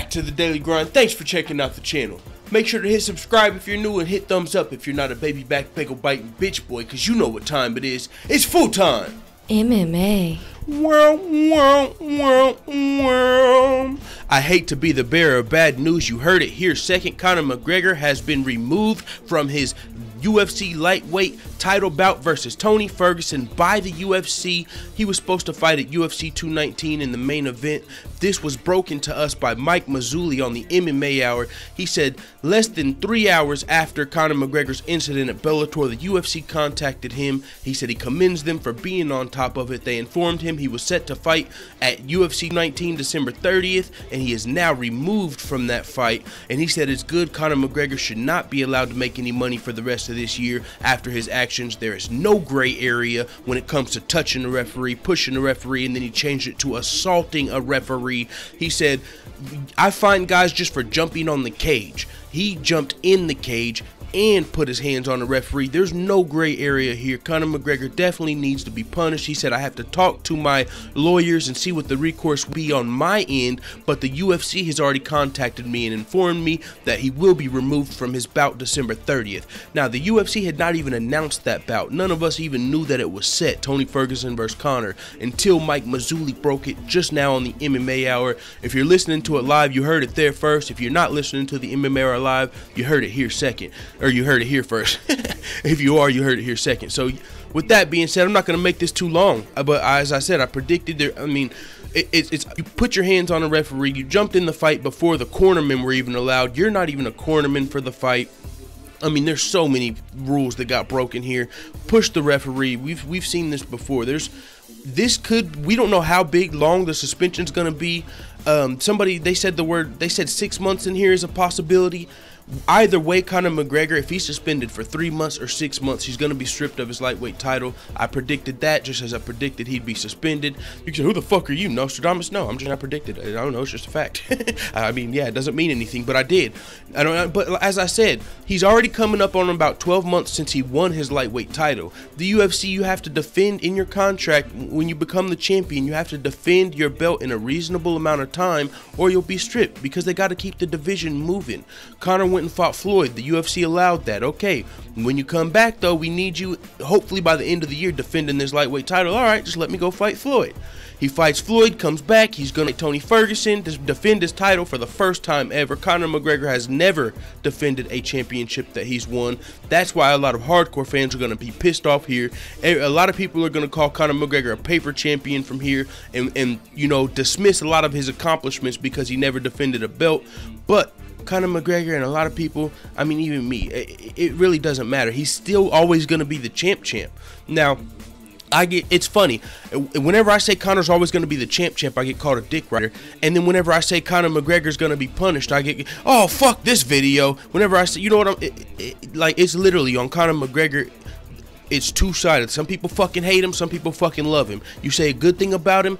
back to the Daily Grind. Thanks for checking out the channel. Make sure to hit subscribe if you're new and hit thumbs up if you're not a baby back bagel biting bitch boy, cause you know what time it is. It's full time. MMA. I hate to be the bearer of bad news. You heard it here second. Conor McGregor has been removed from his UFC lightweight title bout versus Tony Ferguson by the UFC. He was supposed to fight at UFC 219 in the main event. This was broken to us by Mike Mazzulli on the MMA Hour. He said less than 3 hours after Conor McGregor's incident at Bellator, the UFC contacted him. He said he commends them for being on top of it. They informed him he was set to fight at UFC 19 December 30th, and he is now removed from that fight. And he said it's good. Conor McGregor should not be allowed to make any money for the rest of this year after his actions. There is no gray area when it comes to touching the referee, pushing the referee, and then he changed it to assaulting a referee. He said, I find guys just for jumping on the cage. He jumped in the cage and put his hands on the referee. There's no gray area here. Conor McGregor definitely needs to be punished. He said, I have to talk to my lawyers and see what the recourse will be on my end, but the UFC has already contacted me and informed me that he will be removed from his bout December 30th. Now, the UFC had not even announced that bout. None of us even knew that it was set, Tony Ferguson versus Conor, until Mike Mazzulli broke it just now on the MMA Hour. If you're listening to it live, you heard it there first. If you're not listening to the MMA Hour live, you heard it here second. Or you heard it here first. If you are, you heard it here second. So with that being said, I'm not going to make this too long, but as I said, I predicted there. I mean, it's you put your hands on a referee, you jumped in the fight before the cornermen were even allowed. You're not even a cornerman for the fight. I mean, there's so many rules that got broken here. Push the referee. We've seen this before. We don't know how long the suspension's going to be. They said 6 months in here is a possibility. Either way, Conor McGregor, if he's suspended for 3 months or 6 months, he's going to be stripped of his lightweight title. I predicted that, just as I predicted he'd be suspended. You can say, who the fuck are you, Nostradamus? No, I'm just not predicted. I don't know, it's just a fact. I mean, yeah, it doesn't mean anything, but I did. But as I said, he's already coming up on about 12 months since he won his lightweight title. The UFC, you have to defend in your contract. When you become the champion, you have to defend your belt in a reasonable amount of time, or you'll be stripped, because they got to keep the division moving. Conor went and fought Floyd. The UFC allowed that. Okay, when you come back though, we need you hopefully by the end of the year defending this lightweight title. All right, just let me go fight Floyd. He fights Floyd, comes back, he's gonna Tony Ferguson to defend his title for the first time ever. Conor McGregor has never defended a championship that he's won. That's why a lot of hardcore fans are gonna be pissed off here. A lot of people are gonna call Conor McGregor a paper champion from here and you know, dismiss a lot of his accomplishments because he never defended a belt. But Conor McGregor and a lot of people, I mean even me, it really doesn't matter. He's still always going to be the champ. Now, it's funny, whenever I say Conor's always going to be the champ, I get called a dick rider. And then whenever I say Conor McGregor's going to be punished, I get, oh fuck this video. Whenever I say, you know what, like it's literally on Conor McGregor. It's two-sided. Some people fucking hate him, some people fucking love him. You say a good thing about him,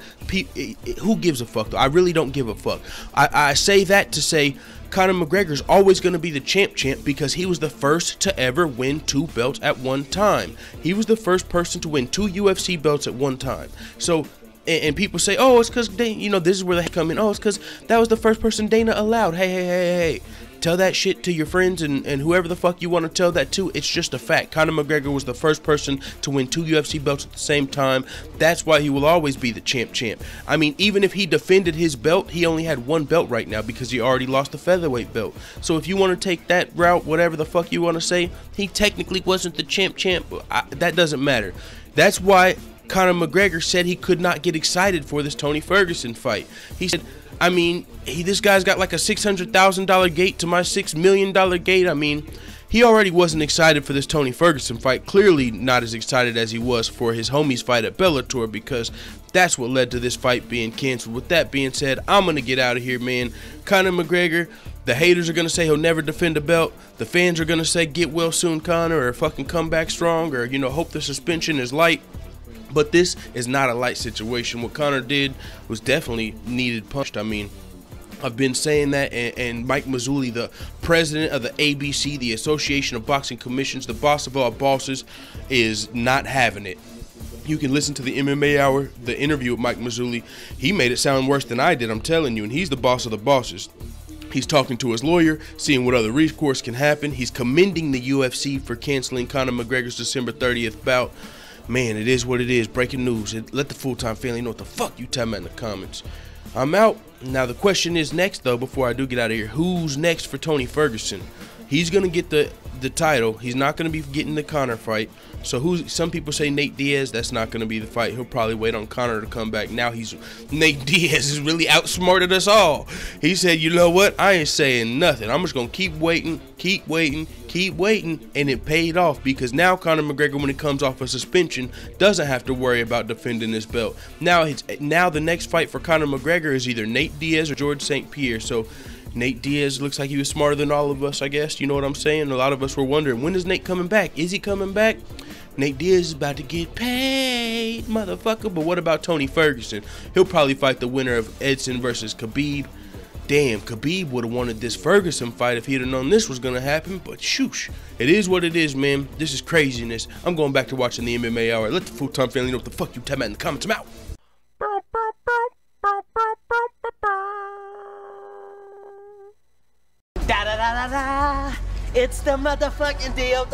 who gives a fuck though? I really don't give a fuck. I say that to say Conor McGregor's always going to be the champ because he was the first to ever win 2 belts at one time. He was the first person to win 2 UFC belts at one time. So, and people say, oh, it's because they, you know, this is where they come in. Oh, it's because that was the first person Dana allowed. Hey. Tell that shit to your friends and whoever the fuck you want to tell that to. It's just a fact. Conor McGregor was the first person to win 2 UFC belts at the same time. That's why he will always be the champ. I mean, even if he defended his belt, he only had 1 belt right now because he already lost the featherweight belt. So if you want to take that route, whatever the fuck you want to say, he technically wasn't the champ. That doesn't matter. That's why Conor McGregor said he could not get excited for this Tony Ferguson fight. He said, I mean, this guy's got like a $600,000 gate to my $6 million gate. I mean, he already wasn't excited for this Tony Ferguson fight. Clearly not as excited as he was for his homie's fight at Bellator, because that's what led to this fight being canceled. With that being said, I'm going to get out of here, man. Conor McGregor, the haters are going to say he'll never defend a belt. The fans are going to say get well soon, Conor, or fucking come back strong, or, you know, hope the suspension is light. But this is not a light situation. What Conor did was definitely needed punished. I mean, I've been saying that, and Mike Mazzulli, the president of the ABC, the Association of Boxing Commissions, the boss of all bosses, is not having it. You can listen to the MMA Hour, the interview with Mike Mazzulli. He made it sound worse than I did, I'm telling you, and he's the boss of the bosses. He's talking to his lawyer, seeing what other recourse can happen. He's commending the UFC for canceling Conor McGregor's December 30th bout. Man, it is what it is. Breaking news. Let the full-time family know what the fuck you talking about in the comments. I'm out. Now the question is next, though, before I do get out of here, who's next for Tony Ferguson? He's going to get the title. He's not going to be getting the Conor fight. So some people say Nate Diaz. That's not going to be the fight. He'll probably wait on Conor to come back. Now Nate Diaz has really outsmarted us all. He said, you know what? I ain't saying nothing. I'm just going to keep waiting, and it paid off, because now Conor McGregor, when it comes off a suspension, doesn't have to worry about defending his belt. Now the next fight for Conor McGregor is either Nate Diaz or George St. Pierre. So Nate Diaz looks like he was smarter than all of us, I guess. You know what I'm saying? A lot of us were wondering, when is Nate coming back? Is he coming back? Nate Diaz is about to get paid, motherfucker. But what about Tony Ferguson? He'll probably fight the winner of Edson versus Khabib. Damn, Khabib would have wanted this Ferguson fight if he'd have known this was going to happen. But shoosh, it is what it is, man. This is craziness. I'm going back to watching the MMA Hour. Let the full-time family know what the fuck you talking about in the comments. I'm out. Da da da da da. It's the motherfucking DOG.